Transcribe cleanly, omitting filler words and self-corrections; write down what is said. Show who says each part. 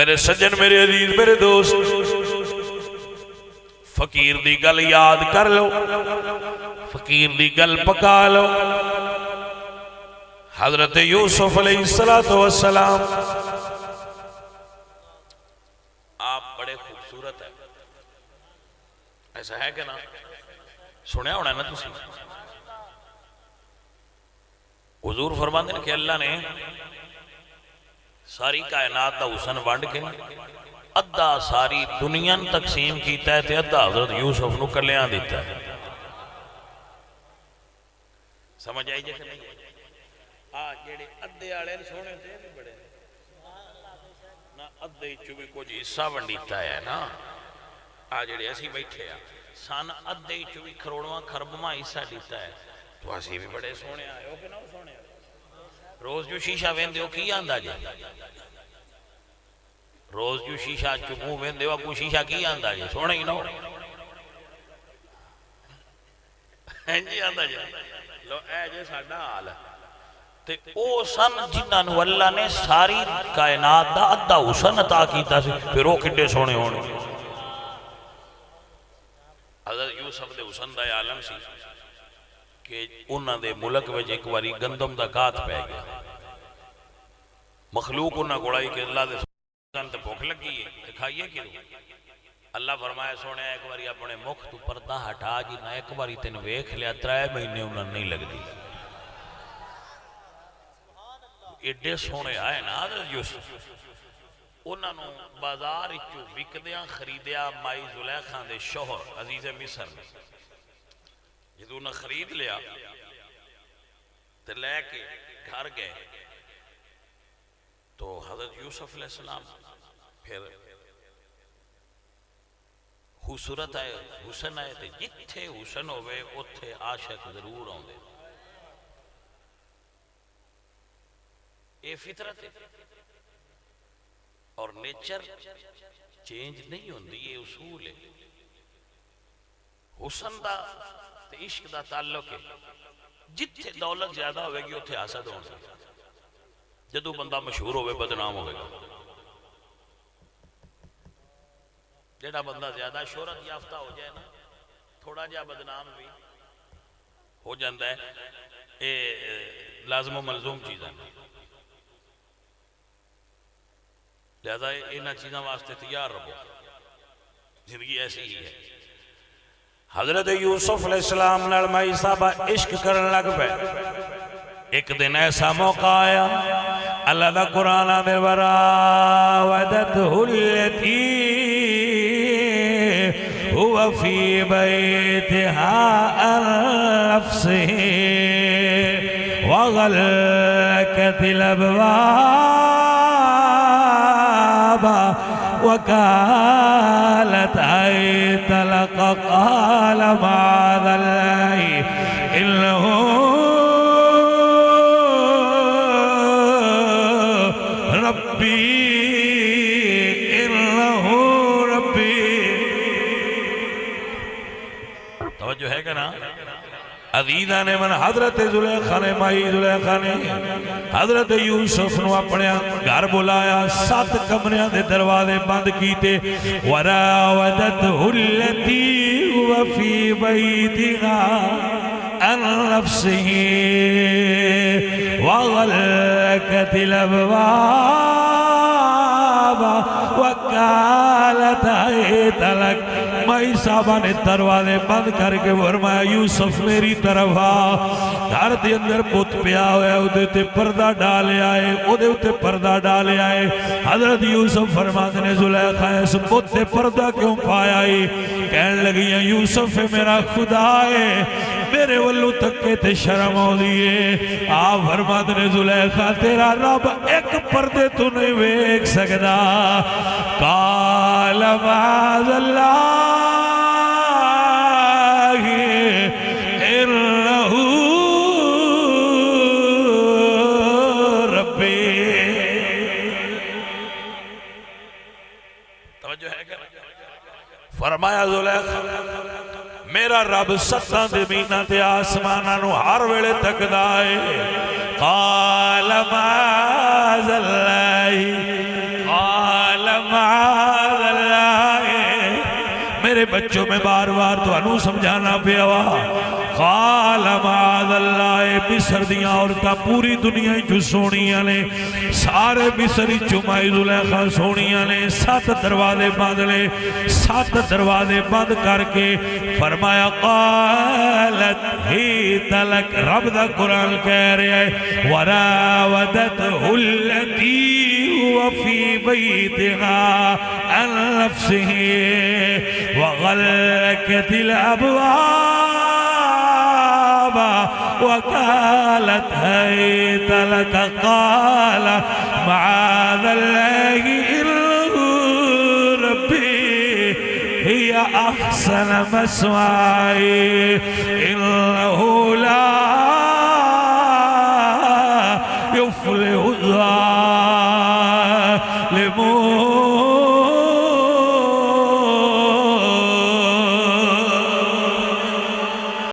Speaker 1: میرے سجن میرے عزیز میرے دوست فقیر دی گل یاد کر لو فقیر دی گل پکا لو حضرت یوسف علیہ السلام آپ بڑے خوبصورت ہیں ایسا ہے کہ نا سنیا ہونا نا تسی حضور فرماتے ہیں کہ اللہ نے ساری کائنات دا حسن ونڈ کے ادھا ساری دنیا تقسیم کیتا ہے تے ادھا حضرت یوسف نو کلیاں دیتا ہے سمجھ آئی جے کہ نہیں جیڑے ادھے آڑے سونے تے بھی بڑے نا ادھے چوبی کچھ حصہ ونڈیتا ہے نا جیڑے اسی بیٹھے ہیں سان ادھے چوبی کروڑواں خربواں حصہ دیتا ہے تو اسی بھی بڑے سونے آئے ہو کہ نہ سونے آئے روز جو شیشہ وین دیو کی آندہ جائے روز جو شیشہ چکوں وین دیو کو شیشہ کی آندہ جائے سونے ہی نہ ہو جی آندہ جائے لو اے جے ساڑھا حال ہے تے او سن جنہاں اللہ نے ساری کائنات دا ادھا حسن عطا کیتا سی پھر وہ کڈے سونے ہونے حضرت یوسف دے حسن دا عالم سی کہ انہاں دے ملک وچ ایک واری گندم دا کات پہ گیا مخلوق انہاں گوڑائی کہ اللہ دے سن تے بھوک لگی ہے کھائیے کیوں اللہ فرمایا سونے ایک واری اپنے مکھ تو پردہ ہٹا جی نہ ایک واری تین ویکھ لیا 3 مہینے انہاں نہیں لگ دی ایڈے سونے آئے نا حضرت یوسف انہاں نو بازار اچھو وکدیاں خریدیا مائی زلیخاں دے شوہر عزیز مصر میں جدو انہاں خرید لیا تے لے کے گھر گئے تو حضرت یوسف علیہ السلام پھر خوبصورت آئے حسن آئے تے جتھے حسن ہوئے اتھے عاشق ضرور ہوں دے یہ فطرت ہے اور نیچر چینج نہیں ہوندی یہ اصول ہے حسن دا تے عشق دا تعلق ہے جتھے دولت زیادہ ہوئے گی اتھے حسد ہوں گے جدو بندہ مشہور ہوئے بدنام ہوئے گا جیڑا بندہ زیادہ شہرت یافتہ ہو جائے نا تھوڑا جا بدنام بھی ہو جاندہ ہے اے لازم و ملزوم چیزیں لہذا انہاں چیزاں واسطے تیار رہو زندگی ایسی ہی ہے حضرت یوسف علیہ السلام نالمائی صاحبہ عشق کرن لگ پہ ایک دن ایسا موقع آیا اللہ دا قرآن آدھے وراودته التي هو في بيتها عن نفسه وغلقت الأبواب وقالت هيت لك قال معاذ الله إنه توجہ ہے کہ نا عزیزہ نے من حضرت زلیخا نے مائی زلیخا نے حضرت یوسف نو اپنے گھر بلایا 7 کمریاں دے دروازے بند کیتے وراودته التي هو في بيتها عن نفسه وغلقت الأبواب وقالت هيت لك مائی صاحبہ نے دروازے بند کر کے فرمایا یوسف میری طرف آ گھر دے اندر بت پیا ہویا اودے تے پردہ ڈالے آئے اودے تے پردہ ڈالے آئے حضرت یوسف فرماتے نے زلیخا اس بت تے پردہ کیوں پایا ہی کہنے لگی یوسف میرا خدا ہے میرے والو تکے تے شرم ہو دیئے آپ فرماتے نے زلیخا تیرا رب ایک پردے تو نہیں ویک سکتا قال معاذ اللہ فرمایا زلیخا میرا رب 7 زمیناں تے آسماناں نو ہر ویلے تکدا ہے قال معاذ اللہ قال معاذ اللہ، میرے بچوں میں بار بار تو انہوں سمجھانا پیا وا، قال معاذ اللہ، مصر دیاں عورتاں پوری دنیا جو سونیاں نے، سارے مصری چمائی زلیخا سونیاں نے، 7 دروازے بند لے، 7 دروازے بند کر کے فرمایا قالت ہی تلک، رب دا قرآن کہہ رہے ہیں وراودته التي هو في بيتها عن نفسه وغلقت الأبواب وقالت هيت لك، قال معاذ الله إنه ربي هي أحسن مثواي إنه لا يفلح الظالمون.